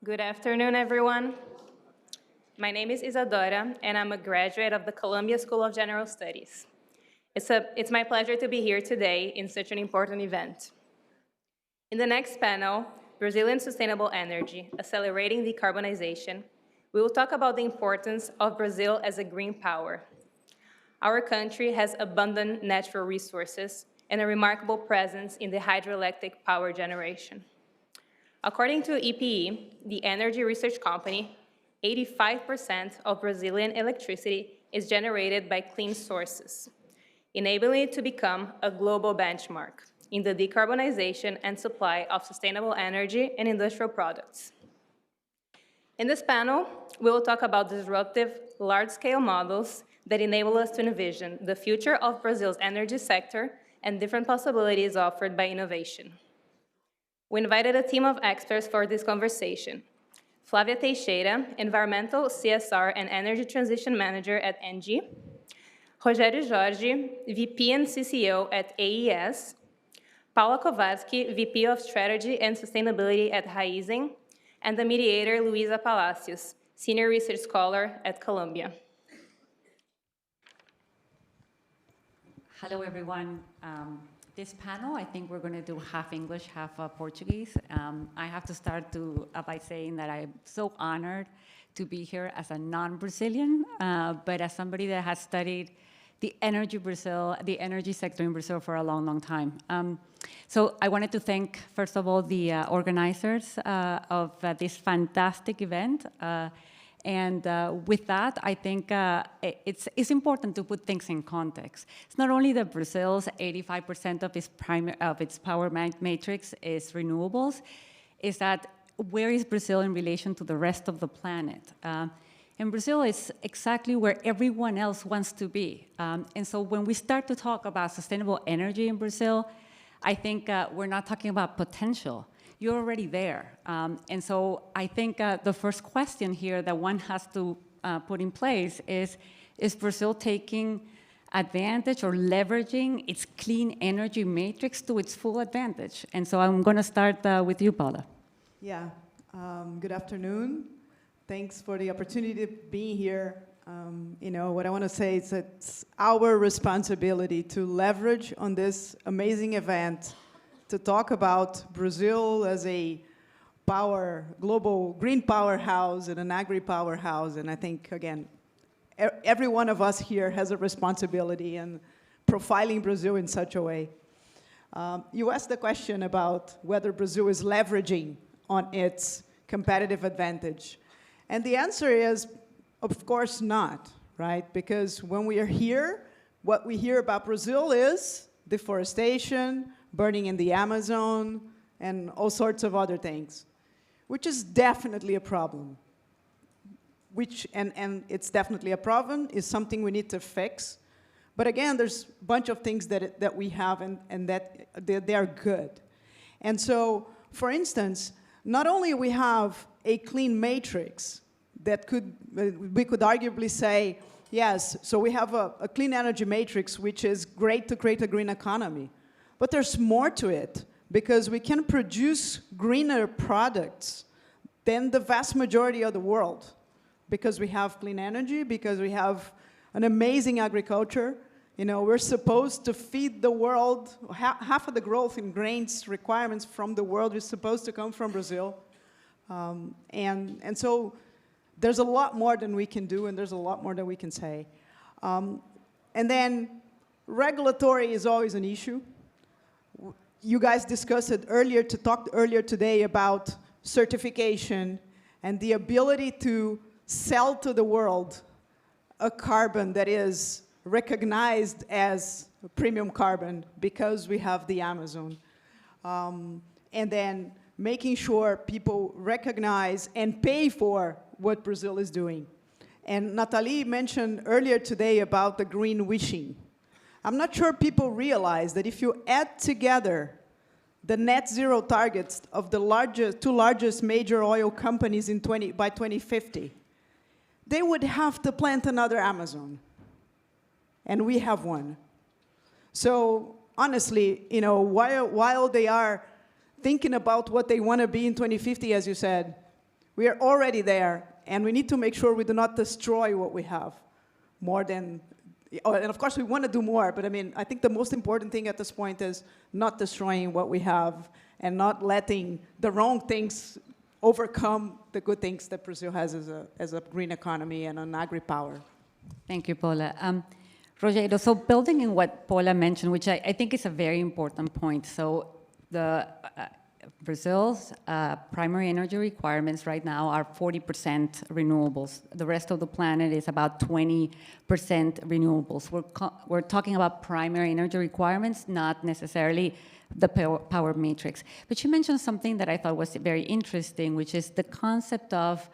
Good afternoon, everyone. My name is Isadora, and I'm a graduate of the Columbia School of General Studies. It's my pleasure to be here today in such an important event. In the next panel, Brazilian Sustainable Energy, Accelerating Decarbonization, we will talk about the importance of Brazil as a green power. Our country has abundant natural resources and a remarkable presence in the hydroelectric power generation. According to EPE, the energy research company, 85% of Brazilian electricity is generated by clean sources, enabling it to become a global benchmark in the decarbonization and supply of sustainable energy and industrial products. In this panel, we will talk about disruptive, large-scale models that enable us to envision the future of Brazil's energy sector and different possibilities offered by innovation. We invited a team of experts for this conversation. Flávia Teixeira, Environmental, CSR, and Energy Transition Manager at Engie. Rogério Jorge, VP and CCO at AES. Paula Kovarsky, VP of Strategy and Sustainability at Raízen. And the mediator, Luisa Palácios, Senior Research Scholar at Columbia. Hello, everyone. This panel, I think we're going to do half English, half Portuguese. I have to start by saying that I'm so honored to be here as a non-Brazilian, but as somebody that has studied the energy sector in Brazil for a long, long time. So I wanted to thank, first of all, the organizers of this fantastic event. And with that, I think it's important to put things in context. It's not only that Brazil's 85% of its power matrix is renewables, is that where is Brazil in relation to the rest of the planet? And Brazil is exactly where everyone else wants to be. And so when we start to talk about sustainable energy in Brazil, I think we're not talking about potential. You're already there. And so I think the first question here that one has to put in place is Brazil taking advantage or leveraging its clean energy matrix to its full advantage? And so I'm going to start with you, Paula. Yeah, good afternoon. Thanks for the opportunity to be here. What I want to say is it's our responsibility to leverage on this amazing event to talk about Brazil as a global green powerhouse and an agri-powerhouse. And I think, again, every one of us here has a responsibility in profiling Brazil in such a way. You asked the question about whether Brazil is leveraging on its competitive advantage. And the answer is, of course not, right? Because when we are here, what we hear about Brazil is deforestation, burning in the Amazon, and all sorts of other things, which is definitely a problem. And it's definitely a problem, is something we need to fix. But again, there's a bunch of things that we have and that they are good. And so, for instance, not only we have a clean matrix that we could arguably say, yes, so we have a clean energy matrix, which is great to create a green economy. But there's more to it, because we can produce greener products than the vast majority of the world, because we have clean energy, because we have an amazing agriculture. We're supposed to feed the world. Half of the growth in grains requirements from the world is supposed to come from Brazil. And so there's a lot more than we can do, and there's a lot more that we can say. And then regulatory is always an issue. You guys discussed it talked earlier today about certification and the ability to sell to the world a carbon that is recognized as premium carbon because we have the Amazon. And then making sure people recognize and pay for what Brazil is doing. And Nathalie mentioned earlier today about the green wishing. I'm not sure people realize that if you add together the net zero targets of the two largest major oil companies by 2050, they would have to plant another Amazon. And we have one. So honestly, while they are thinking about what they want to be in 2050, as you said, We are already there, and we need to make sure we do not destroy what we have more than, and of course we want to do more, but I mean, I think the most important thing at this point is not destroying what we have and not letting the wrong things overcome the good things that Brazil has as a green economy and an agri-power. Thank you, Paula. Rogério, so building in what Paula mentioned, which I think is a very important point. So the Brazil's primary energy requirements right now are 40% renewables. The rest of the planet is about 20% renewables. We're talking about primary energy requirements, not necessarily the power matrix. But you mentioned something that I thought was very interesting, which is the concept of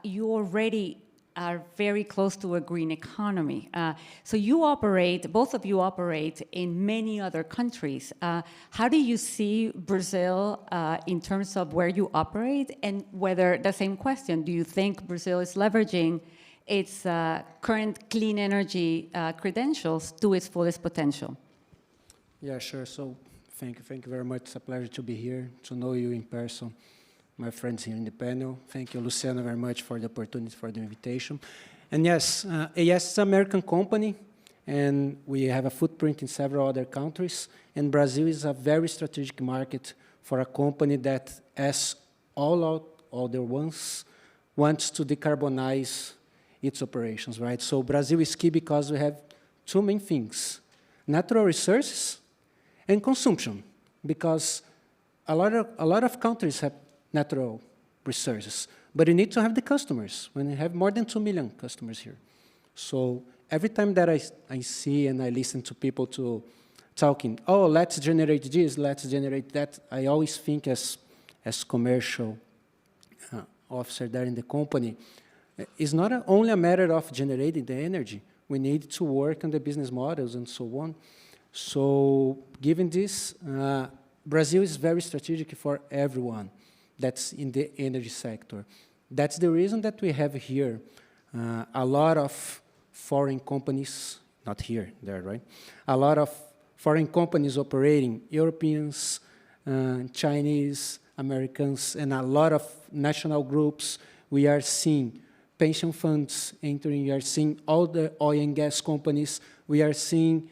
you already are very close to a green economy. So you operate, both of you operate in many other countries. How do you see Brazil in terms of where you operate, and whether, the same question, do you think Brazil is leveraging its current clean energy credentials to its fullest potential? Yeah, sure. So thank you very much. It's a pleasure to be here, to know you in person. My friends here in the panel. Thank you, Luciana, very much for the opportunity, for the invitation. And yes, AES is an American company, and we have a footprint in several other countries. And Brazil is a very strategic market for a company that, as all other ones, wants to decarbonize its operations, right? So Brazil is key because we have two main things: natural resources and consumption, because a lot of countries have natural resources, but you need to have the customers. When you have more than 2 million customers here. So every time that I see and I listen to people talking, oh, let's generate this, let's generate that, I always think as commercial officer there in the company, it's not only a matter of generating the energy. We need to work on the business models and so on. So given this, Brazil is very strategic for everyone that's in the energy sector. That's the reason that we have here a lot of foreign companies, not here, there, right? A lot of foreign companies operating, Europeans, Chinese, Americans, and a lot of national groups. We are seeing pension funds entering, we are seeing all the oil and gas companies, we are seeing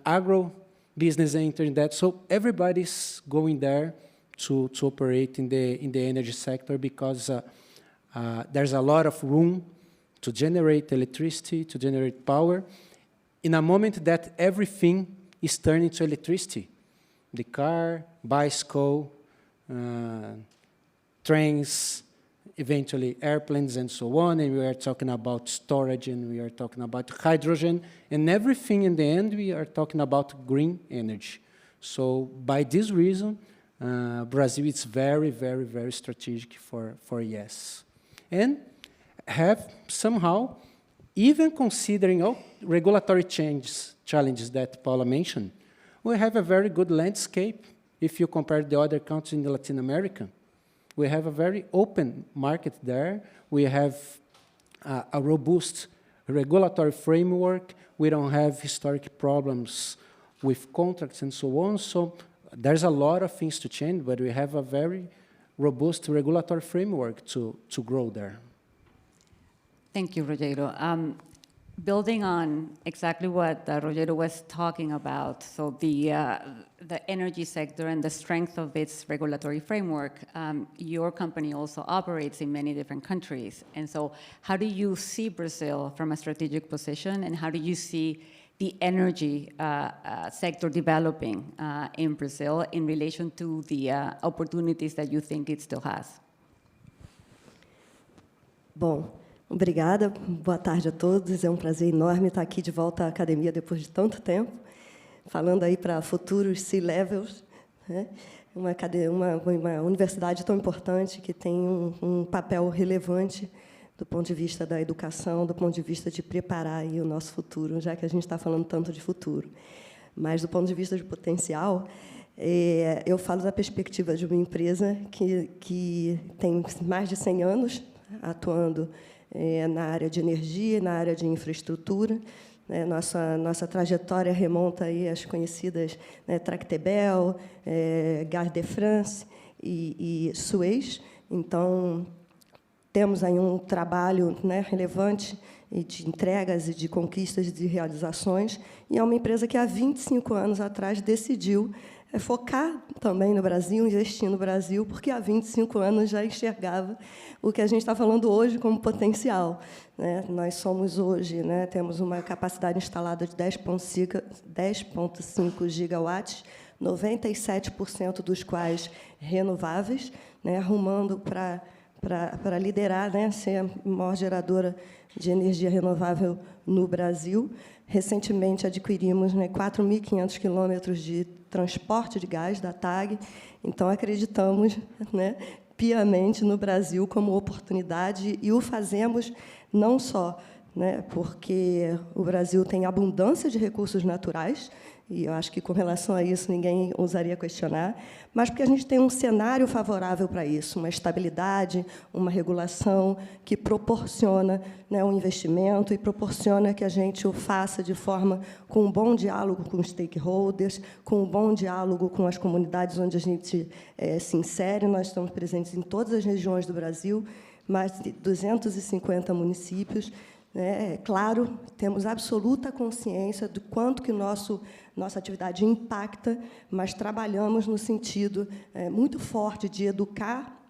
agro business entering that. So everybody's going there to operate in the energy sector, because there's a lot of room to generate electricity, to generate power, in a moment that everything is turning to electricity. The car, bicycle, trains, eventually airplanes and so on, and we are talking about storage, and we are talking about hydrogen, and everything in the end we are talking about green energy. So by this reason, Brazil is very, very, very strategic for AES. And have somehow, even considering all regulatory challenges that Paula mentioned, we have a very good landscape if you compare the other countries in Latin America. We have a very open market there. We have a robust regulatory framework. We don't have historic problems with contracts and so on. So there's a lot of things to change, but we have a very robust regulatory framework to grow there. Thank you, Rogério. Building on exactly what Rogério was talking about, so the energy sector and the strength of its regulatory framework, your company also operates in many different countries. And so how do you see Brazil from a strategic position, and how do you see the energy sector developing in Brazil in relation to the opportunities that you think it still has? Bom, obrigada. Boa tarde a todos. É um prazer enorme estar aqui de volta à academia depois de tanto tempo, falando aí para futuros C-levels, né? Uma universidade tão importante que tem um papel relevante do ponto de vista da educação, do ponto de vista de preparar aí o nosso futuro, já que a gente está falando tanto de futuro. Mas, do ponto de vista de potencial, eu falo da perspectiva de uma empresa que tem mais de 100 anos atuando na área de energia, na área de infraestrutura. Nossa trajetória remonta aí às conhecidas Tractebel, Gare de France e Suez. Então, temos aí um trabalho, né, relevante e de entregas e de conquistas e de realizações, e é uma empresa que há 25 anos atrás decidiu focar também no Brasil, investir no Brasil, porque há 25 anos já enxergava o que a gente está falando hoje como potencial, né? Nós somos hoje, né, temos uma capacidade instalada de 10,5 gigawatts, 97% dos quais renováveis, né, arrumando para liderar, né, ser a maior geradora de energia renovável no Brasil. Recentemente, adquirimos, né, 4.500 quilômetros de transporte de gás da TAG. Então, acreditamos, né, piamente no Brasil como oportunidade, e o fazemos não só, né, porque o Brasil tem abundância de recursos naturais, e eu acho que, com relação a isso, ninguém ousaria questionar, mas porque a gente tem um cenário favorável para isso, uma estabilidade, uma regulação que proporciona, né, um investimento e proporciona que a gente o faça de forma com um bom diálogo com os stakeholders, com um bom diálogo com as comunidades onde a gente se insere. Nós estamos presentes em todas as regiões do Brasil, mais de 250 municípios. É claro, temos absoluta consciência do quanto que nossa atividade impacta, mas trabalhamos no sentido muito forte de educar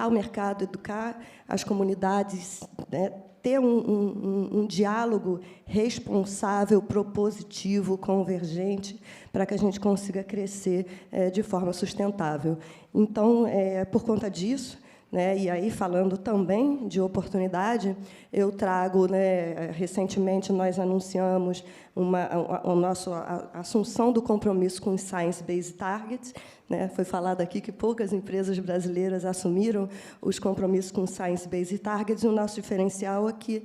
o mercado, educar as comunidades, né, ter um diálogo responsável, propositivo, convergente, para que a gente consiga crescer de forma sustentável. Então, por conta disso, né, e aí, falando também de oportunidade, eu trago, né, recentemente nós anunciamos a assunção do compromisso com os Science-Based Targets. Né, foi falado aqui que poucas empresas brasileiras assumiram os compromissos com Science-Based Targets, e o nosso diferencial é que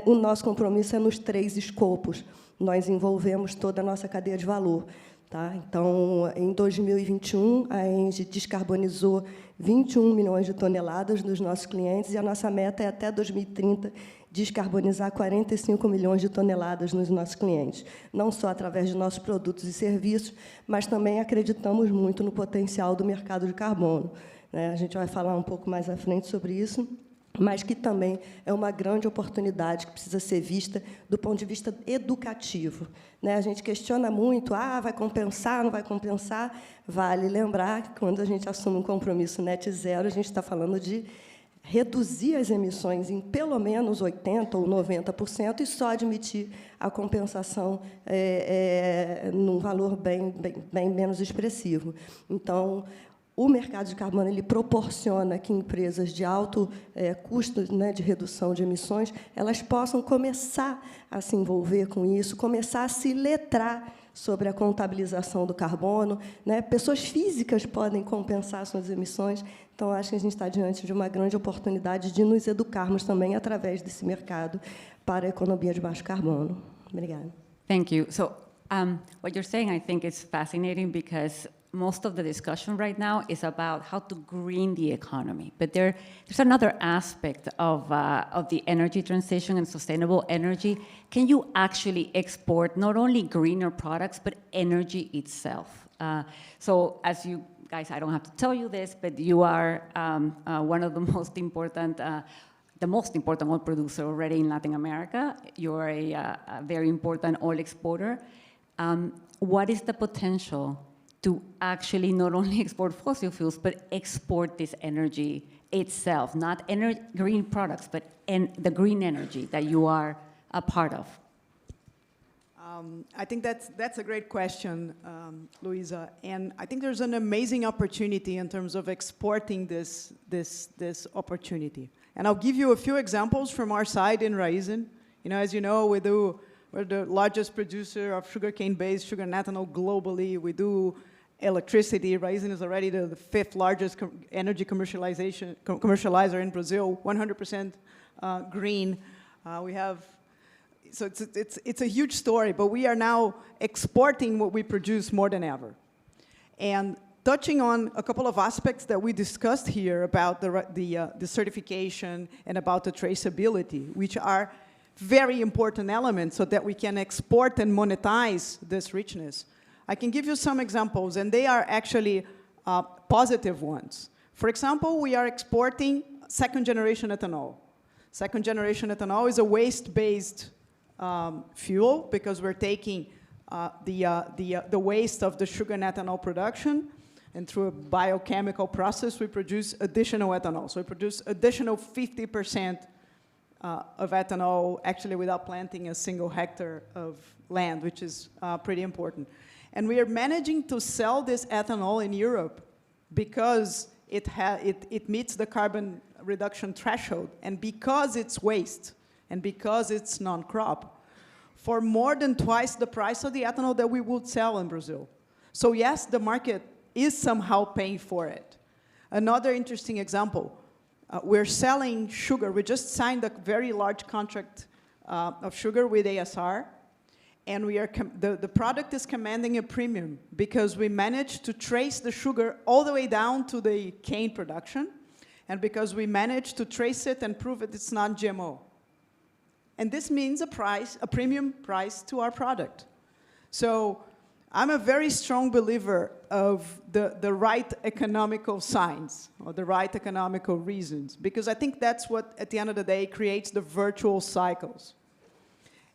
o nosso compromisso é nos 3 escopos. Nós envolvemos toda a nossa cadeia de valor. Tá? Então, em 2021, a Engie descarbonizou 21 milhões de toneladas dos nossos clientes, e a nossa meta é, até 2030, descarbonizar 45 milhões de toneladas nos nossos clientes, não só através de nossos produtos e serviços, mas também acreditamos muito no potencial do mercado de carbono. Né? A gente vai falar um pouco mais à frente sobre isso, mas que também é uma grande oportunidade que precisa ser vista do ponto de vista educativo. Né? A gente questiona muito, vai compensar, não vai compensar? Vale lembrar que, quando a gente assume um compromisso net zero, a gente está falando de reduzir as emissões em pelo menos 80% ou 90% e só admitir a compensação num valor bem menos expressivo. Então, o mercado de carbono ele proporciona que empresas de alto custo, né, de redução de emissões, elas possam começar a se envolver com isso, começar a se letrar sobre a contabilização do carbono. Né? Pessoas físicas podem compensar suas emissões. Então, acho que a gente está diante de uma grande oportunidade de nos educarmos também através desse mercado para a economia de baixo carbono. Obrigada. Thank you. So, what you're saying, I think, is fascinating, because most of the discussion right now is about how to green the economy. But there's another aspect of the energy transition and sustainable energy. Can you actually export not only greener products, but energy itself? So, as you guys, I don't have to tell you this, but you are one of the most important oil producer already in Latin America. You're a very important oil exporter. What is the potential to actually not only export fossil fuels, but export this energy itself, not green products, but the green energy that you are a part of? I think that's a great question, Luisa, and I think there's an amazing opportunity in terms of exporting this opportunity. And I'll give you a few examples from our side in Raízen. As you know, we're the largest producer of sugarcane-based sugar and ethanol globally. We do electricity. Raízen is already the 5th largest energy commercializer in Brazil, 100% green. So it's a huge story, but we are now exporting what we produce more than ever. And touching on a couple of aspects that we discussed here about the certification and about the traceability, which are very important elements so that we can export and monetize this richness. I can give you some examples, and they are actually positive ones. For example, we are exporting second-generation ethanol. Second-generation ethanol is a waste-based fuel because we're taking the waste of the sugar and ethanol production, and through a biochemical process, we produce additional ethanol. So we produce additional 50% of ethanol, actually without planting a single hectare of land, which is pretty important. And we are managing to sell this ethanol in Europe because it meets the carbon reduction threshold, and because it's waste, and because it's non-crop, for more than twice the price of the ethanol that we would sell in Brazil. So yes, the market is somehow paying for it. Another interesting example, we're selling sugar. We just signed a very large contract of sugar with ASR, and the product is commanding a premium because we managed to trace the sugar all the way down to the cane production, and because we managed to trace it and prove it it's non-GMO. And this means a premium price to our product. So I'm a very strong believer of the right economical signs, or the right economical reasons, because I think that's what, at the end of the day, creates the virtual cycles.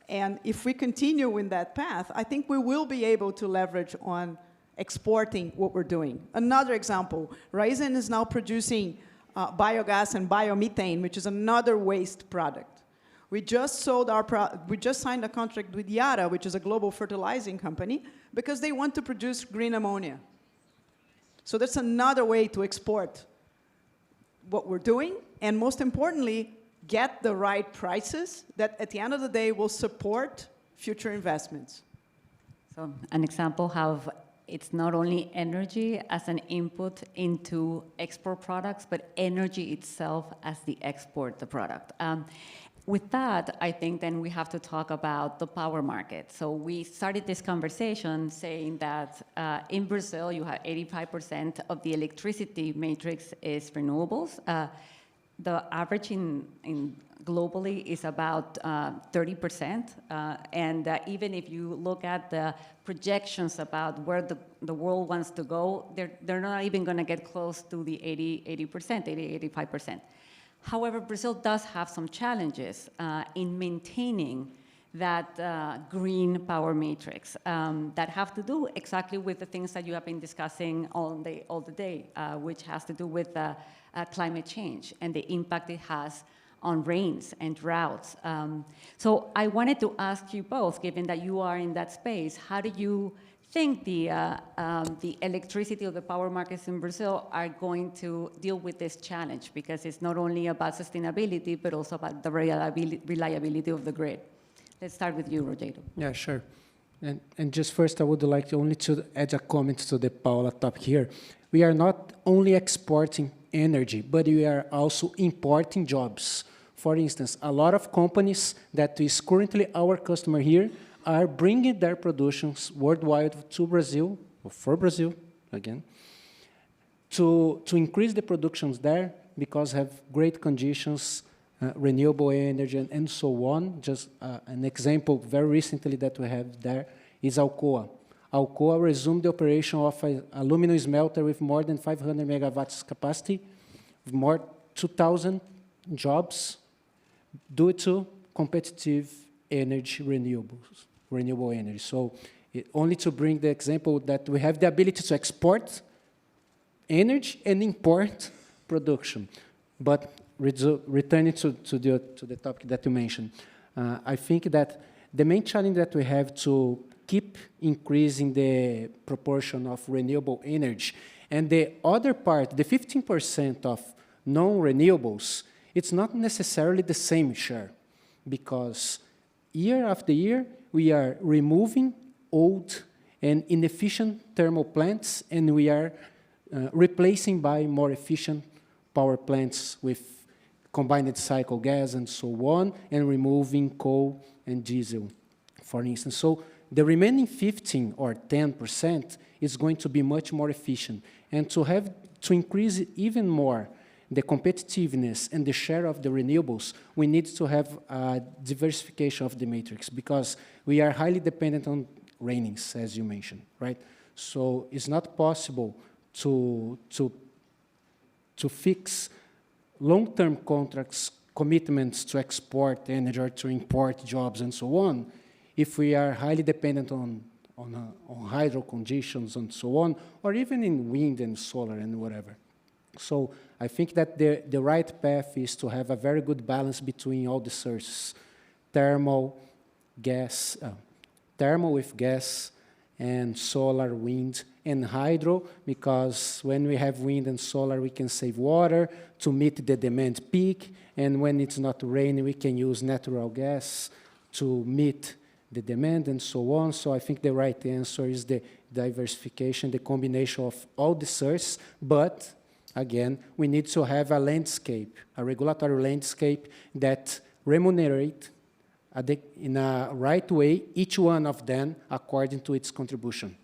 And if we continue in that path, I think we will be able to leverage on exporting what we're doing. Another example, Raízen is now producing biogas and biomethane, which is another waste product. We just signed a contract with Yara, which is a global fertilizing company, because they want to produce green ammonia. So that's another way to export what we're doing, and most importantly, get the right prices that at the end of the day will support future investments. So an example how it's not only energy as an input into export products, but energy itself as the export the product. With that, I think then we have to talk about the power market. So we started this conversation saying that in Brazil, you have 85% of the electricity matrix is renewables. The average globally is about 30%. And even if you look at the projections about where the world wants to go, they're not even going to get close to the 85%. However, Brazil does have some challenges in maintaining that green power matrix that have to do exactly with the things that you have been discussing all the day, which has to do with climate change and the impact it has on rains and droughts. So I wanted to ask you both, given that you are in that space, how do you think the electricity of the power markets in Brazil are going to deal with this challenge? Because it's not only about sustainability, but also about the reliability of the grid. Let's start with you, Rogério. Yeah, sure. And just first, I would like only to add a comment to the Paula topic here. We are not only exporting energy, but we are also importing jobs. For instance, a lot of companies that is currently our customer here are bringing their productions worldwide to Brazil, or for Brazil, again, to increase the productions there because have great conditions, renewable energy, and so on. Just an example very recently that we have there is Alcoa. Alcoa resumed the operation of an aluminum smelter with more than 500 megawatts capacity, with more 2,000 jobs due to competitive energy renewable energy. So only to bring the example that we have the ability to export energy and import production. But returning to the topic that you mentioned, I think that the main challenge that we have to keep increasing the proportion of renewable energy, and the other part, the 15% of non-renewables, it's not necessarily the same share, because year after year, we are removing old and inefficient thermal plants, and we are replacing by more efficient power plants with combined cycle gas and so on, and removing coal and diesel, for instance. So the remaining 15 or 10% is going to be much more efficient. And to increase even more the competitiveness and the share of the renewables, we need to have a diversification of the matrix, because we are highly dependent on rainings, as you mentioned, right? So it's not possible to fix long-term contracts, commitments to export energy or to import jobs and so on, if we are highly dependent on hydro conditions and so on, or even in wind and solar and whatever. So I think that the right path is to have a very good balance between all the sources, thermal, gas, thermal with gas, and solar, wind, and hydro, because when we have wind and solar, we can save water to meet the demand peak, and when it's not raining, we can use natural gas to meet the demand and so on. So I think the right answer is the diversification, the combination of all the sources, but again, we need to have a landscape, a regulatory landscape that remunerate in a right way each one of them according to its contribution,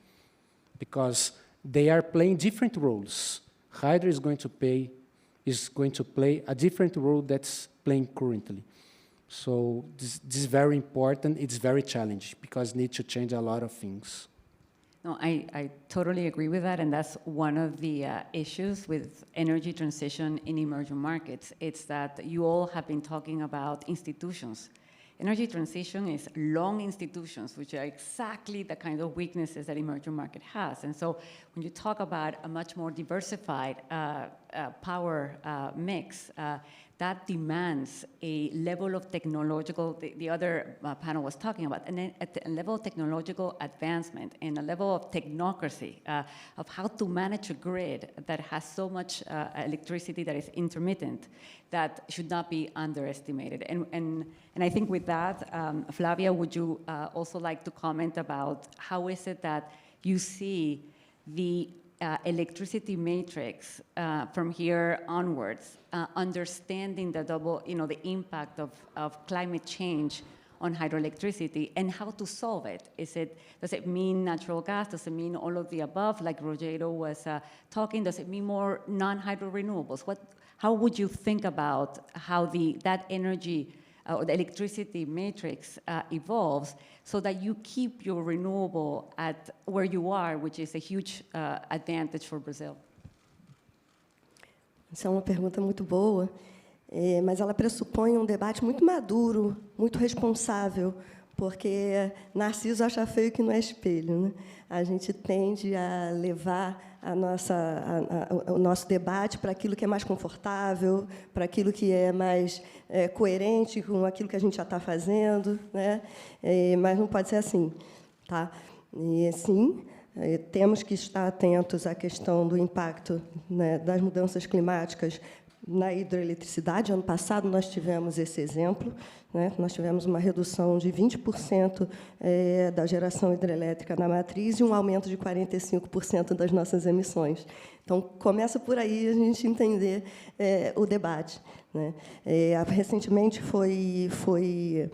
because they are playing different roles. Hydro is going to play a different role that's playing currently. So this is very important. It's very challenging because it needs to change a lot of things. No, I totally agree with that, and that's one of the issues with energy transition in emerging markets. It's that you all have been talking about institutions. Energy transition is long institutions, which are exactly the kind of weaknesses that emerging market has. And so when you talk about a much more diversified power mix, that demands a level of technological, the other panel was talking about, and then at a level of technological advancement and a level of technocracy of how to manage a grid that has so much electricity that is intermittent, that should not be underestimated. And I think with that, Flávia, would you also like to comment about how is it that you see the electricity matrix from here onwards, understanding the the impact of climate change on hydroelectricity and how to solve it? Does it mean natural gas? Does it mean all of the above, like Rogério was talking? Does it mean more non-hydro renewables? How would you think about how that energy or the electricity matrix evolves so that you keep your renewable at where you are, which is a huge advantage for Brazil? Essa é uma pergunta muito boa, mas ela pressupõe um debate muito maduro, muito responsável, porque Narciso acha feio que não é espelho, né? A gente tende a levar o nosso debate para aquilo que é mais confortável, para aquilo que é mais coerente com aquilo que a gente já está fazendo, né? Mas não pode ser assim, tá? E sim, temos que estar atentos à questão do impacto, né, das mudanças climáticas na hidroeletricidade. Ano passado, nós tivemos esse exemplo, né? Nós tivemos uma redução de 20% da geração hidrelétrica na matriz e um aumento de 45% das nossas emissões. Então, começa por aí a gente entender o debate, né? Recentemente foi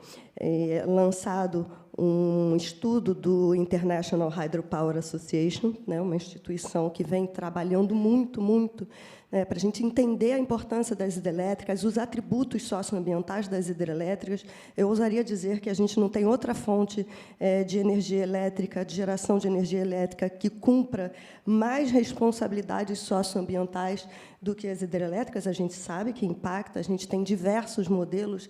lançado um estudo do International Hydropower Association, né, uma instituição que vem trabalhando muito para a gente entender a importância das hidrelétricas, os atributos socioambientais das hidrelétricas. Eu ousaria dizer que a gente não tem outra fonte de energia elétrica, de geração de energia elétrica, que cumpra mais responsabilidades socioambientais do que as hidrelétricas. A gente sabe que impacta, a gente tem diversos modelos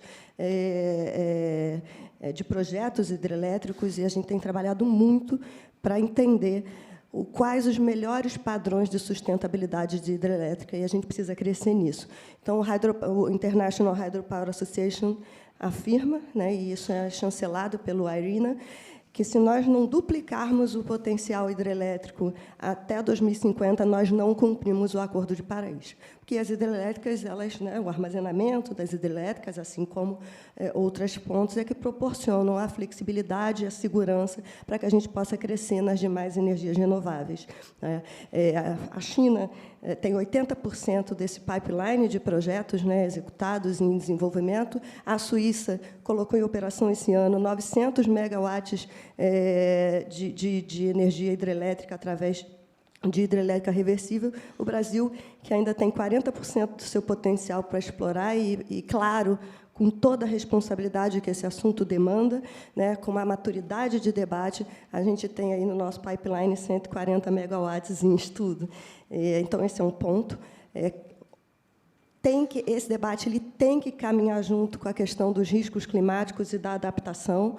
de projetos hidrelétricos e a gente tem trabalhado muito para entender quais os melhores padrões de sustentabilidade de hidrelétrica, e a gente precisa crescer nisso. Então, o International Hydropower Association afirma, né, e isso é chancelado pelo IRENA, que, se nós não duplicarmos o potencial hidrelétrico até 2050, nós não cumprimos o Acordo de Paris. Porque as hidrelétricas, né, o armazenamento das hidrelétricas, assim como outras fontes, é que proporcionam a flexibilidade e a segurança para que a gente possa crescer nas demais energias renováveis, né? A China tem 80% desse pipeline de projetos, né, executados em desenvolvimento. A Suíça colocou em operação esse ano 900 megawatts de energia hidrelétrica através de hidrelétrica reversível. O Brasil, que ainda tem 40% do seu potencial para explorar e, claro, com toda a responsabilidade que esse assunto demanda, né, com uma maturidade de debate, a gente tem aí no nosso pipeline 140 megawatts em estudo. Então, esse é um ponto. esse debate ele tem que caminhar junto com a questão dos riscos climáticos e da adaptação,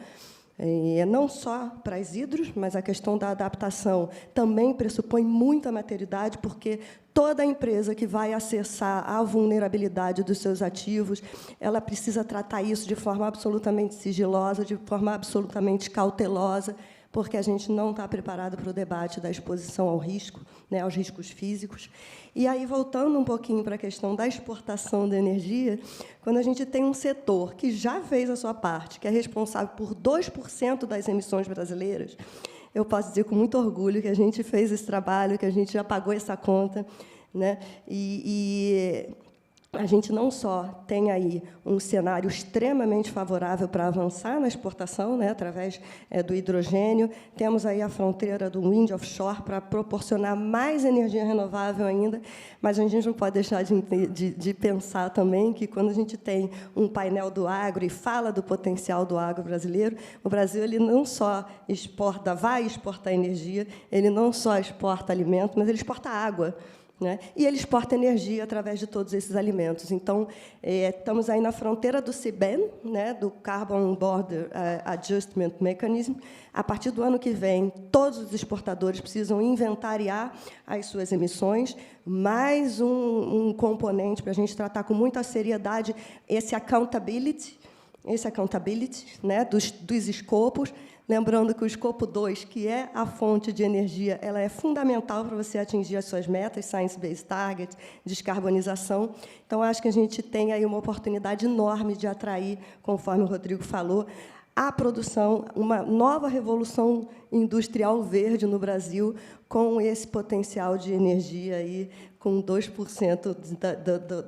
não só para as hidros, mas a questão da adaptação também pressupõe muita maturidade, porque toda empresa que vai acessar a vulnerabilidade dos seus ativos, ela precisa tratar isso de forma absolutamente sigilosa, de forma absolutamente cautelosa, porque a gente não está preparado para o debate da exposição ao risco, né, aos riscos físicos. E aí, voltando um pouquinho para a questão da exportação da energia, quando a gente tem um setor que já fez a sua parte, que é responsável por 2% das emissões brasileiras, eu posso dizer com muito orgulho que a gente fez esse trabalho, que a gente já pagou essa conta, né? E a gente não só tem aí um cenário extremamente favorável para avançar na exportação, né, através do hidrogênio, temos aí a fronteira do wind offshore para proporcionar mais energia renovável ainda, mas a gente não pode deixar de pensar também que, quando a gente tem um painel do agro e fala do potencial do agro brasileiro, o Brasil ele não só vai exportar energia, ele não só exporta alimento, mas ele exporta água, né? E ele exporta energia através de todos esses alimentos. Então, estamos aí na fronteira do CBAM, né, do Carbon Border Adjustment Mechanism. A partir do ano que vem, todos os exportadores precisam inventariar as suas emissões, mais um componente para a gente tratar com muita seriedade esse accountability, né, dos escopos. Lembrando que o escopo 2, que é a fonte de energia, ela é fundamental para você atingir as suas metas, Science-Based Target, descarbonização. Então, acho que a gente tem aí uma oportunidade enorme de atrair, conforme o Rodrigo falou, a produção, uma nova revolução industrial verde no Brasil, com esse potencial de energia aí, com 2%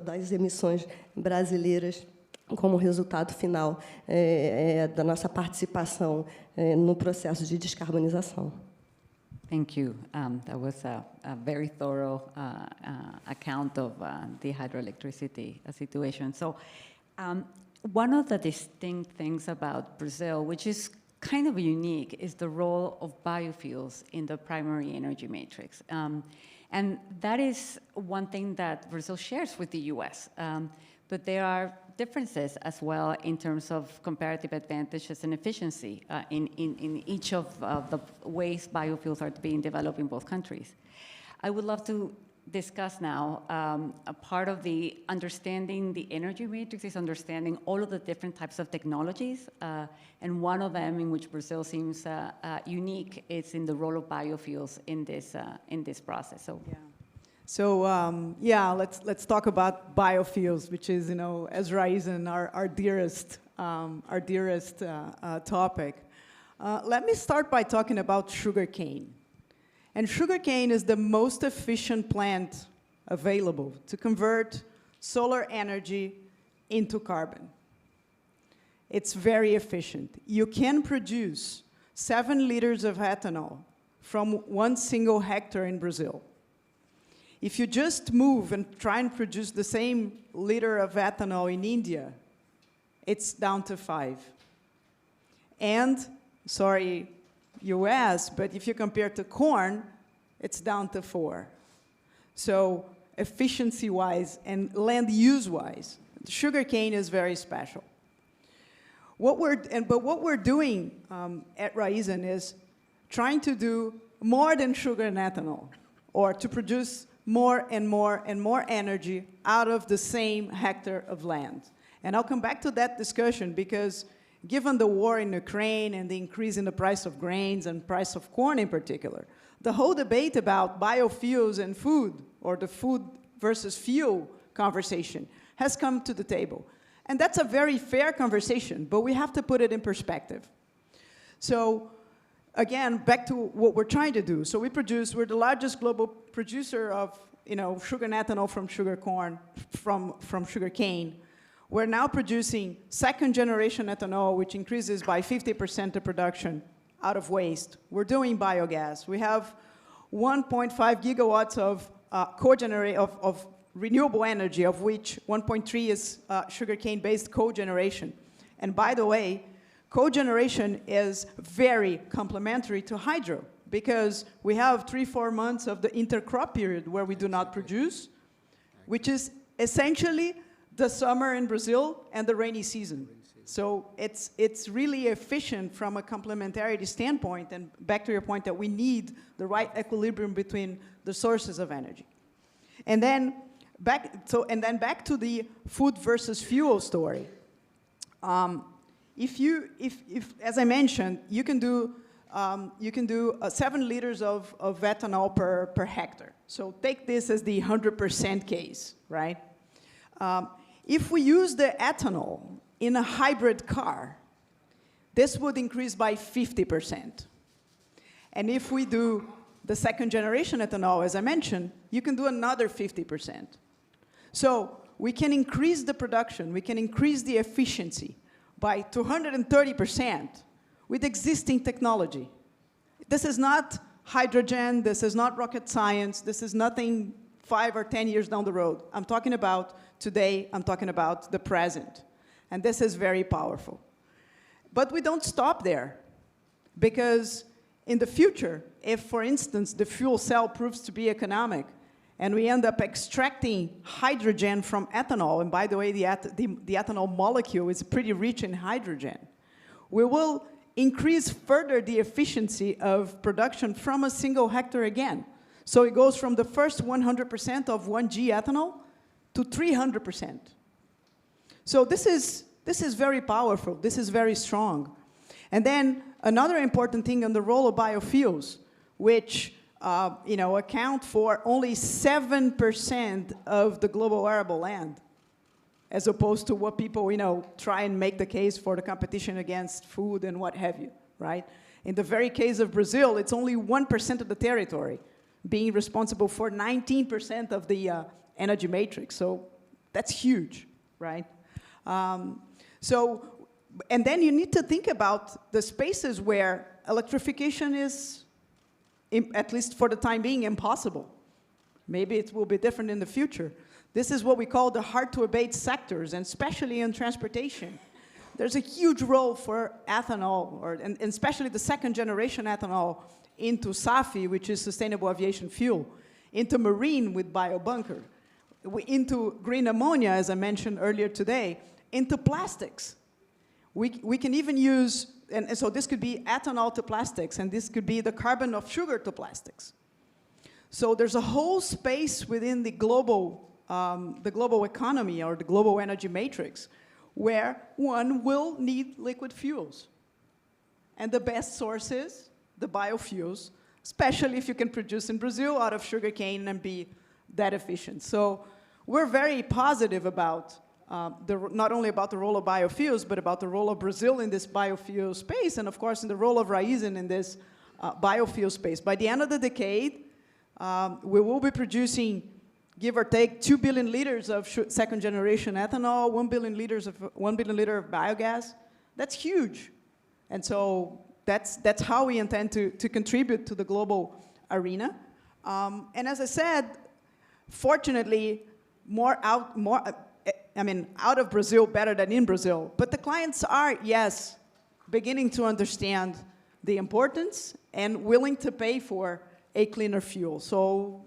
das emissões brasileiras como resultado final da nossa participação no processo de descarbonização. Thank you. That was a very thorough account of the hydroelectricity situation. So one of the distinct things about Brazil, which is kind of unique, is the role of biofuels in the primary energy matrix. And that is one thing that Brazil shares with the US. But there are differences as well in terms of comparative advantages and efficiency in each of the ways biofuels are being developed in both countries. I would love to discuss now a part of the understanding the energy matrix is understanding all of the different types of technologies, and one of them in which Brazil seems unique is in the role of biofuels in this process. So. Yeah. So let's talk about biofuels, which is, as Raízen, our dearest topic. Let me start by talking about sugarcane. And sugarcane is the most efficient plant available to convert solar energy into carbon. It's very efficient. You can produce 7 liters of ethanol from one single hectare in Brazil. If you just move and try and produce the same liter of ethanol in India, it's down to 5. And, sorry, US, but if you compare to corn, it's down to 4. So efficiency-wise and land use-wise, sugarcane is very special. But what we're doing at Raízen is trying to do more than sugar and ethanol, or to produce more and more and more energy out of the same hectare of land. And I'll come back to that discussion because given the war in Ukraine and the increase in the price of grains and price of corn in particular, the whole debate about biofuels and food, or the food versus fuel conversation, has come to the table. And that's a very fair conversation, but we have to put it in perspective. So again, back to what we're trying to do. So we're the largest global producer of sugar and ethanol from sugar corn, from sugar cane. We're now producing second-generation ethanol, which increases by 50% the production out of waste. We're doing biogas. We have 1.5 gigawatts of of renewable energy, of which 1.3 is sugarcane-based cogeneration. And by the way, cogeneration is very complementary to hydro, because we have 3-4 months of the intercrop period where we do not produce, which is essentially the summer in Brazil and the rainy season. So it's really efficient from a complementarity standpoint, and back to your point that we need the right equilibrium between the sources of energy. And then back to the food versus fuel story. If as I mentioned, you can do 7 liters of ethanol per hectare. So take this as the 100% case, right? If we use the ethanol in a hybrid car, this would increase by 50%. And if we do the second generation ethanol, as I mentioned, you can do another 50%. So we can increase the production, we can increase the efficiency by 230% with existing technology. This is not hydrogen, this is not rocket science, this is nothing 5 or 10 years down the road. I'm talking about today, I'm talking about the present. And this is very powerful. But we don't stop there, because in the future, if, for instance, the fuel cell proves to be economic, and we end up extracting hydrogen from ethanol, and by the way, the ethanol molecule is pretty rich in hydrogen, we will increase further the efficiency of production from a single hectare again. So it goes from the first 100% of 1G ethanol to 300%. So this is very powerful, this is very strong. And then another important thing on the role of biofuels, which account for only 7% of the global arable land, as opposed to what people try and make the case for the competition against food and what have you, right? In the very case of Brazil, it's only 1% of the territory being responsible for 19% of the energy matrix. So that's huge, right? And then you need to think about the spaces where electrification is, at least for the time being, impossible. Maybe it will be different in the future. This is what we call the hard-to-abate sectors, and especially in transportation. There's a huge role for ethanol, and especially the second-generation ethanol, into SAF, which is sustainable aviation fuel, into marine with biobunker, into green ammonia, as I mentioned earlier today, into plastics. We can even use, and so this could be ethanol to plastics, and this could be the carbon of sugar to plastics. So there's a whole space within the global economy or the global energy matrix where one will need liquid fuels. And the best source is the biofuels, especially if you can produce in Brazil out of sugarcane and be that efficient. So we're very positive about not only about the role of biofuels, but about the role of Brazil in this biofuel space, and of course in the role of Raízen in this biofuel space. By the end of the decade, we will be producing, give or take, 2 billion liters of second-generation ethanol, 1 billion liter of biogas. That's huge. And so that's how we intend to contribute to the global arena. And as I said, fortunately, out of Brazil better than in Brazil. But the clients are, yes, beginning to understand the importance and willing to pay for a cleaner fuel. So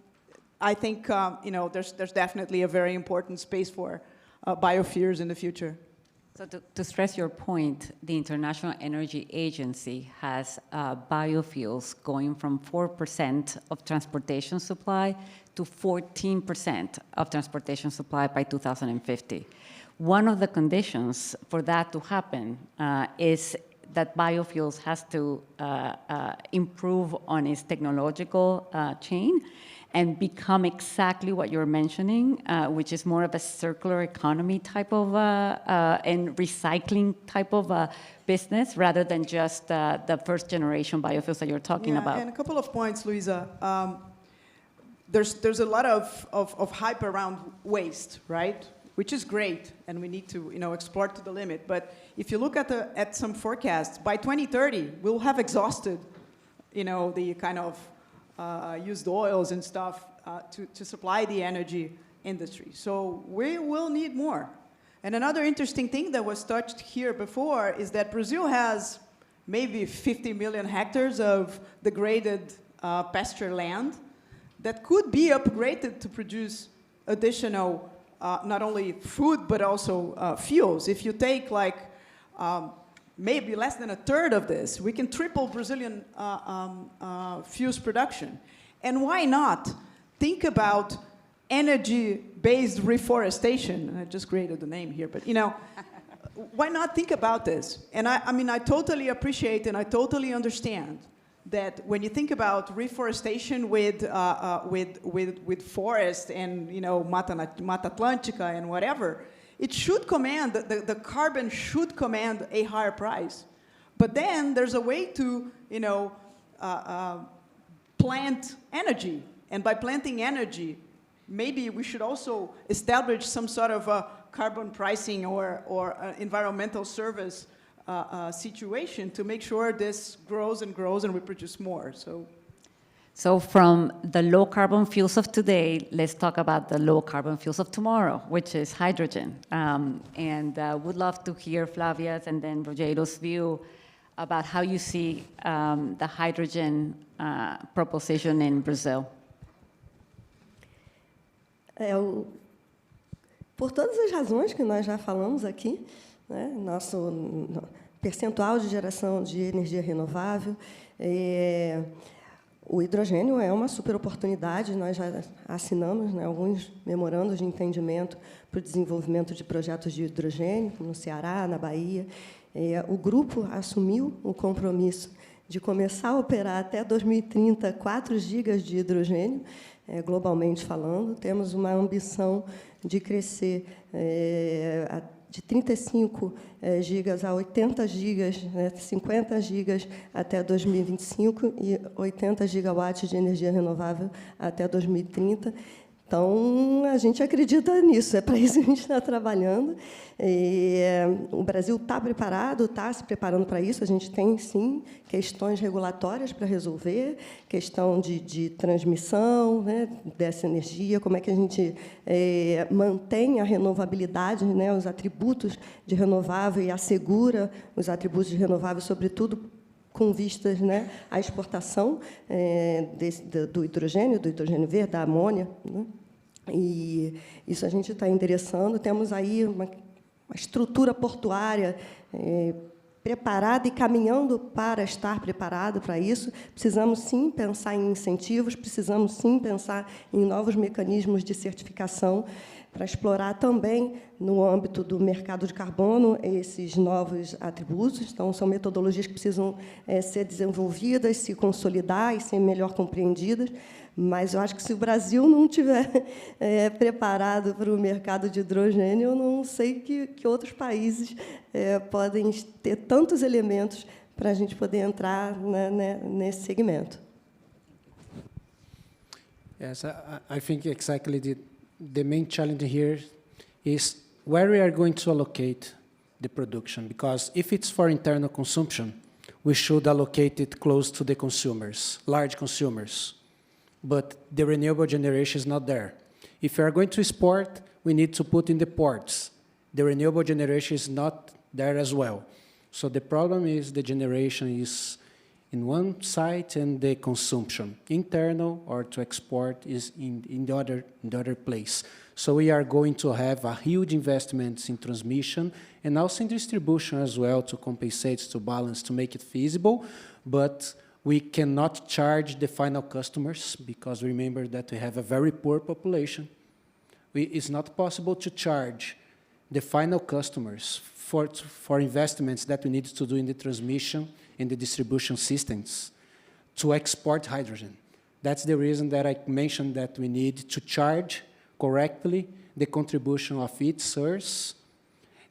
I think there's definitely a very important space for biofuels in the future. So to stress your point, the International Energy Agency has biofuels going from 4% of transportation supply to 14% of transportation supply by 2050. One of the conditions for that to happen is that biofuels has to improve on its technological chain and become exactly what you're mentioning, which is more of a circular economy type of and recycling type of business, rather than just the first generation biofuels that you're talking about. And a couple of points, Luisa. There's a lot of hype around waste, right? Which is great, and we need to explore to the limit. But if you look at some forecasts, by 2030 we'll have exhausted, the kind of used oils and stuff to supply the energy industry. So we will need more. And another interesting thing that was touched here before is that Brazil has maybe 50 million hectares of degraded pasture land that could be upgraded to produce additional not only food, but also fuels. If you take like maybe less than a third of this, we can triple Brazilian fuels production. And why not think about energy-based reforestation? I just created the name here, but you know, why not think about this? And I mean, I totally appreciate and I totally understand that when you think about reforestation with forest and, you know, Mata Atlântica and whatever, it should command, the carbon should command a higher price. But then there's a way to, you know, plant energy. And by planting energy, maybe we should also establish some sort of a carbon pricing or environmental service situation to make sure this grows and grows and we produce more. So from the low carbon fuels of today, let's talk about the low carbon fuels of tomorrow, which is hydrogen. And would love to hear Flavia's and then Rogério's view about how you see the hydrogen proposition in Brazil. Por todas as razões que nós já falamos aqui, né, nosso percentual de geração de energia renovável, o hidrogênio é uma super oportunidade. Nós já assinamos, né, alguns memorandos de entendimento para o desenvolvimento de projetos de hidrogênio no Ceará, na Bahia. O grupo assumiu o compromisso de começar a operar até 2030 4 gigas de hidrogênio, globalmente falando. Temos uma ambição de crescer de 35 gigas a 80 gigas, né, 50 gigas até 2025 e 80 gigawatts de energia renovável até 2030. Então, a gente acredita nisso, é para isso que a gente está trabalhando. O Brasil está preparado, está se preparando para isso. A gente tem, sim, questões regulatórias para resolver, questão de transmissão, né, dessa energia, como é que a gente mantém a renovabilidade, né, os atributos de renovável e assegura os atributos de renovável, sobretudo com vistas, né, à exportação do hidrogênio verde, da amônia, né? E isso a gente está endereçando. Temos aí uma estrutura portuária preparada e caminhando para estar preparado para isso. Precisamos, sim, pensar em incentivos, precisamos, sim, pensar em novos mecanismos de certificação para explorar também, no âmbito do mercado de carbono, esses novos atributos. Então, são metodologias que precisam ser desenvolvidas, se consolidar e ser melhor compreendidas. Mas eu acho que, se o Brasil não estiver preparado para o mercado de hidrogênio, eu não sei que outros países podem ter tantos elementos para a gente poder entrar, né, nesse segmento. Yes, I think exactly the main challenge here is where we are going to allocate the production, because if it's for internal consumption, we should allocate it close to the consumers, large consumers. But the renewable generation is not there. If we are going to export, we need to put in the ports. The renewable generation is not there as well. So the problem is the generation is in one side and the consumption, internal or to export, is in the other place. So we are going to have a huge investments in transmission and also in distribution as well to compensate, to balance, to make it feasible. But we cannot charge the final customers because remember that we have a very poor population. It's not possible to charge the final customers for investments that we need to do in the transmission and the distribution systems to export hydrogen. That's the reason that I mentioned that we need to charge correctly the contribution of each source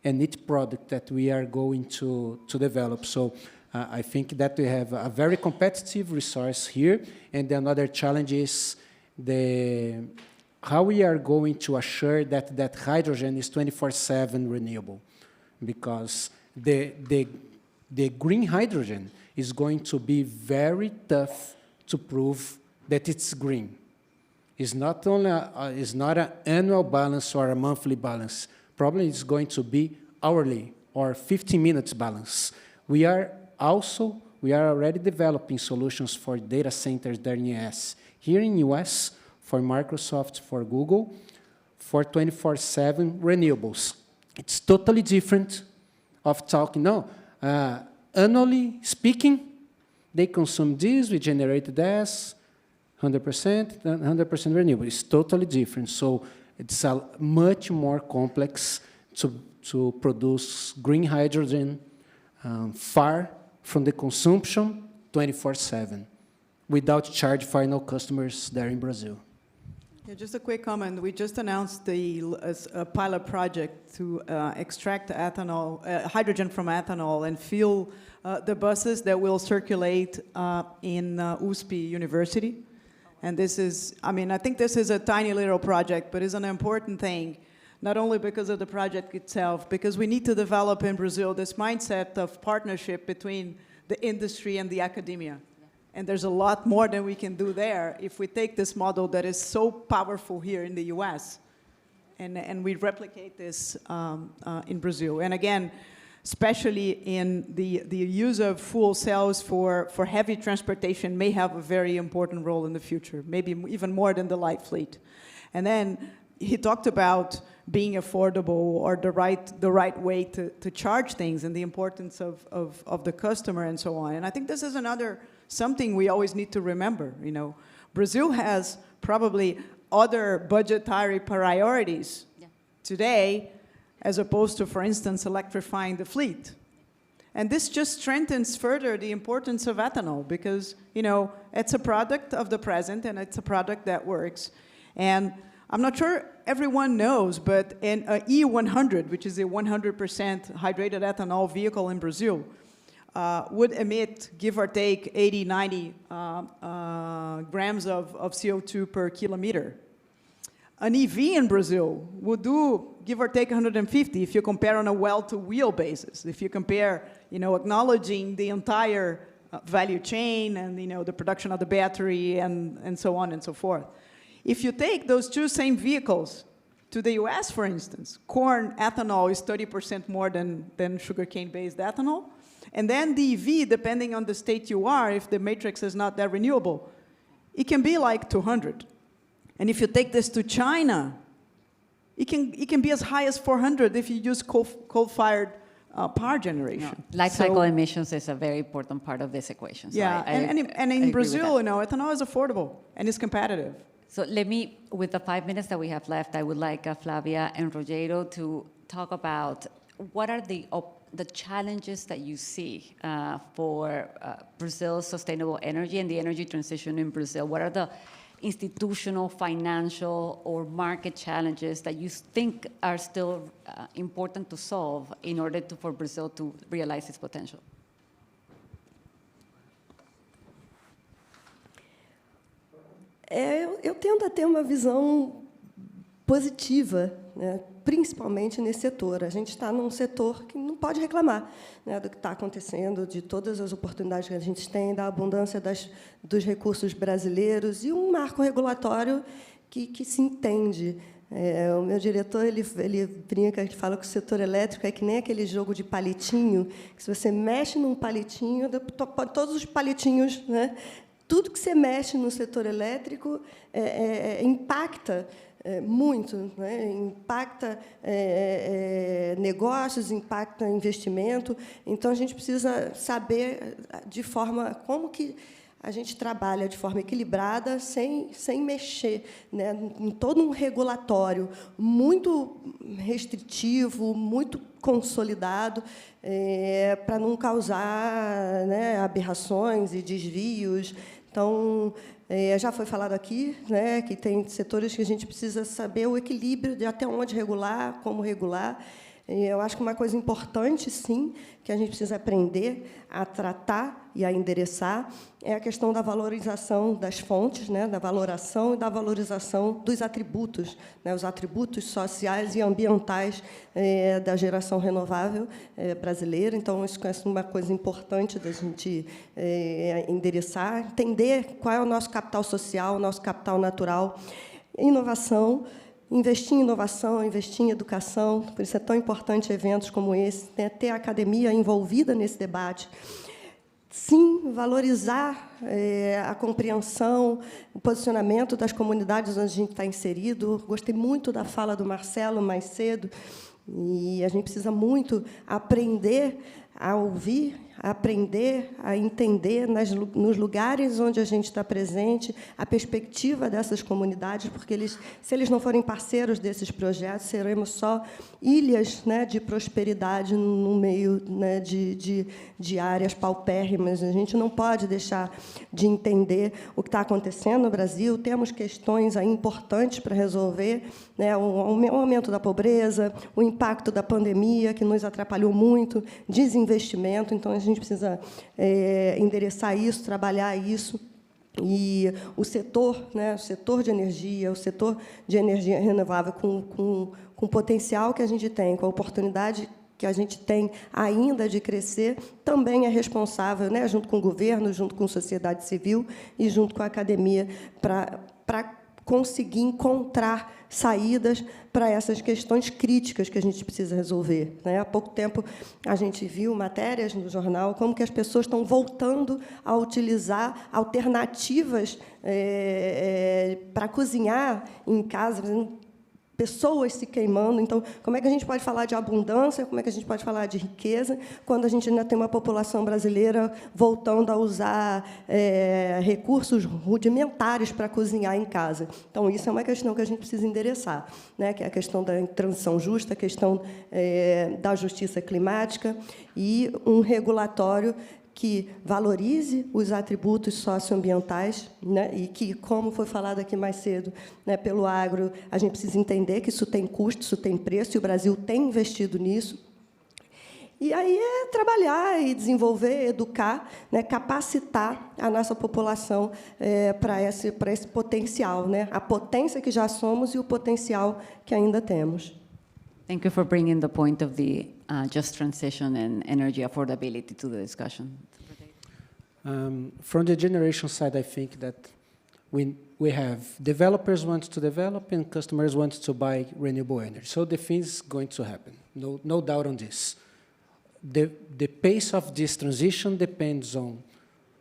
and each product that we are going to develop. So I think that we have a very competitive resource here, and another challenge is how we are going to assure that hydrogen is 24/7 renewable, because the green hydrogen is going to be very tough to prove that it's green. It's not only it's not an annual balance or a monthly balance. Probably it's going to be hourly or 15 minutes balance. We are already developing solutions for data centers there in the US. Here in the US, for Microsoft, for Google, for 24/7 renewables. It's totally different of talking, no, annually speaking, they consume this, we generate this, 100%, 100% renewable. It's totally different. So it's a much more complex to produce green hydrogen far from the consumption 24/7 without charge final customers there in Brazil. Yeah, just a quick comment. We just announced a pilot project to extract ethanol, hydrogen from ethanol and fuel the buses that will circulate in USP University. And this is, I mean, I think this is a tiny little project, but it's an important thing, not only because of the project itself, because we need to develop in Brazil this mindset of partnership between the industry and the academia. And there's a lot more that we can do there if we take this model that is so powerful here in the US and we replicate this in Brazil. And again, especially in the use of fuel cells for heavy transportation may have a very important role in the future, maybe even more than the light fleet. And then he talked about being affordable or the right way to charge things and the importance of the customer and so on. And I think this is something we always need to remember. You know, Brazil has probably other budgetary priorities today as opposed to, for instance, electrifying the fleet. And this just strengthens further the importance of ethanol because, you know, it's a product of the present and it's a product that works. And I'm not sure everyone knows, but an E100, which is a 100% hydrated ethanol vehicle in Brazil, would emit, give or take, 80, 90 grams of CO2 per kilometer. An EV in Brazil would do, give or take, 150 if you compare on a well-to-wheel basis. If you compare, you know, acknowledging the entire value chain and, you know, the production of the battery and so on and so forth. If you take those two same vehicles to the US, for instance, corn ethanol is 30% more than sugarcane-based ethanol. And then the EV, depending on the state you are, if the matrix is not that renewable, it can be like 200. And if you take this to China, it can be as high as 400 if you use coal-fired power generation. No, life cycle emissions is a very important part of this equation. So yeah, and in Brazil, you know, ethanol is affordable and it's competitive. So let me, with the 5 minutes that we have left, I would like Flávia and Rogério to talk about what are the challenges that you see for Brazil's sustainable energy and the energy transition in Brazil. What are the institutional, financial, or market challenges that you think are still important to solve in order for Brazil to realize its potential? Eu tendo a ter uma visão positiva, né, principalmente nesse setor. A gente está num setor que não pode reclamar, né, do que está acontecendo, de todas as oportunidades que a gente tem, da abundância dos recursos brasileiros e um marco regulatório que se entende. O meu diretor ele brinca, ele fala que o setor elétrico é que nem aquele jogo de palitinho, que se você mexe num palitinho, todos os palitinhos, né, tudo que você mexe no setor elétrico impacta muito, né? Impacta negócios, impacta investimento. Então, a gente precisa saber como que a gente trabalha de forma equilibrada, sem mexer, né, em todo um regulatório muito restritivo, muito consolidado, para não causar, né, aberrações e desvios. Então, já foi falado aqui, né, que tem setores que a gente precisa saber o equilíbrio de até onde regular, como regular. Eu acho que uma coisa importante, sim, que a gente precisa aprender a tratar e a endereçar é a questão da valorização das fontes, né, da valoração e da valorização dos atributos, né, os atributos sociais e ambientais da geração renovável brasileira. Então, isso é uma coisa importante da gente endereçar, entender qual é o nosso capital social, o nosso capital natural, inovação. Investir em inovação, investir em educação, por isso é tão importante eventos como esse, né, ter a academia envolvida nesse debate, sim, valorizar a compreensão, o posicionamento das comunidades onde a gente está inserido. Gostei muito da fala do Marcelo mais cedo, e a gente precisa muito aprender a ouvir, a aprender a entender nos lugares onde a gente está presente a perspectiva dessas comunidades, porque se eles não forem parceiros desses projetos, seremos só ilhas, né, de prosperidade no meio, né, de áreas paupérrimas. A gente não pode deixar de entender o que está acontecendo no Brasil. Temos questões aí importantes para resolver, né, o aumento da pobreza, o impacto da pandemia, que nos atrapalhou muito, desinvestimento. Então, a gente precisa endereçar isso, trabalhar isso. E o setor, né, o setor de energia renovável, com o potencial que a gente tem, com a oportunidade que a gente tem ainda de crescer, também é responsável, né, junto com o governo, junto com a sociedade civil e junto com a academia, para conseguir encontrar saídas para essas questões críticas que a gente precisa resolver, né? Há pouco tempo, a gente viu matérias no jornal como que as pessoas estão voltando a utilizar alternativas para cozinhar em casa, pessoas se queimando. Então, como é que a gente pode falar de abundância, como é que a gente pode falar de riqueza, quando a gente ainda tem uma população brasileira voltando a usar recursos rudimentares para cozinhar em casa? Então, isso é uma questão que a gente precisa endereçar, né? Que é a questão da transição justa, a questão da justiça climática e um regulatório que valorize os atributos socioambientais, né, e que, como foi falado aqui mais cedo, né, pelo agro, a gente precisa entender que isso tem custo, isso tem preço, e o Brasil tem investido nisso. E aí é trabalhar e desenvolver, educar, né, capacitar a nossa população para esse potencial, né, a potência que já somos e o potencial que ainda temos. Thank you for bringing the point of the just transition and energy affordability to the discussion. From the generation side, I think that we have developers want to develop and customers want to buy renewable energy. So the thing's going to happen, no doubt on this. The pace of this transition depends on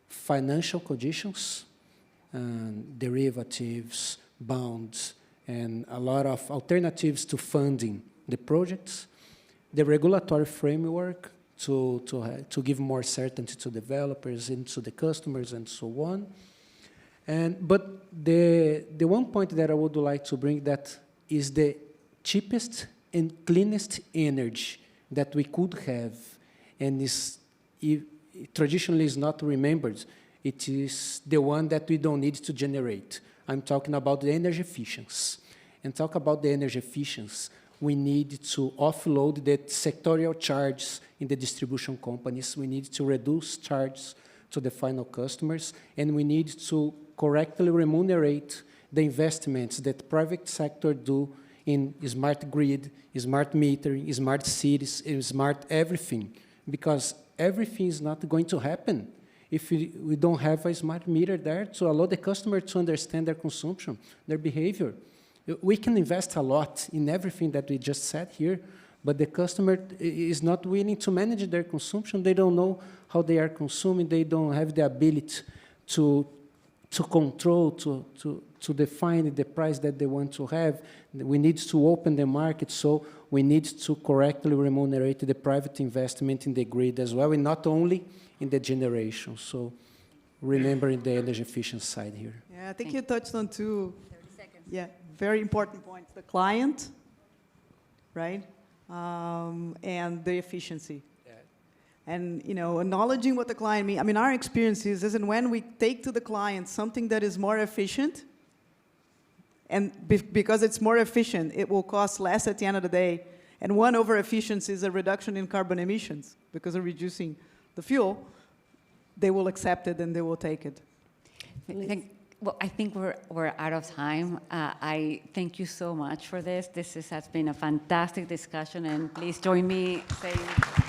financial conditions, derivatives, bonds, and a lot of alternatives to funding the projects, the regulatory framework to give more certainty to developers and to the customers and so on. But the one point that I would like to bring that is the cheapest and cleanest energy that we could have, and traditionally is not remembered. It is the one that we don't need to generate. I'm talking about the energy efficiency. And talk about the energy efficiency, we need to offload the sectorial charges in the distribution companies. We need to reduce charges to the final customers, and we need to correctly remunerate the investments that private sector do in smart grid, smart metering, smart cities, smart everything, because everything is not going to happen if we don't have a smart meter there to allow the customer to understand their consumption, their behavior. We can invest a lot in everything that we just said here, but the customer is not willing to manage their consumption. They don't know how they are consuming. They don't have the ability to control, to define the price that they want to have. We need to open the market, so we need to correctly remunerate the private investment in the grid as well, and not only in the generation. So remembering the energy efficiency side here. Yeah, I think you touched on two. 30 seconds. Yeah, very important points. The client, right? And the efficiency. And, you know, acknowledging what the client means. I mean, our experience is and when we take to the client something that is more efficient, and because it's more efficient, it will cost less at the end of the day. And one over efficiency is a reduction in carbon emissions because of reducing the fuel. They will accept it and they will take it. I think we're out of time. I thank you so much for this. Has been a fantastic discussion, and please join me saying.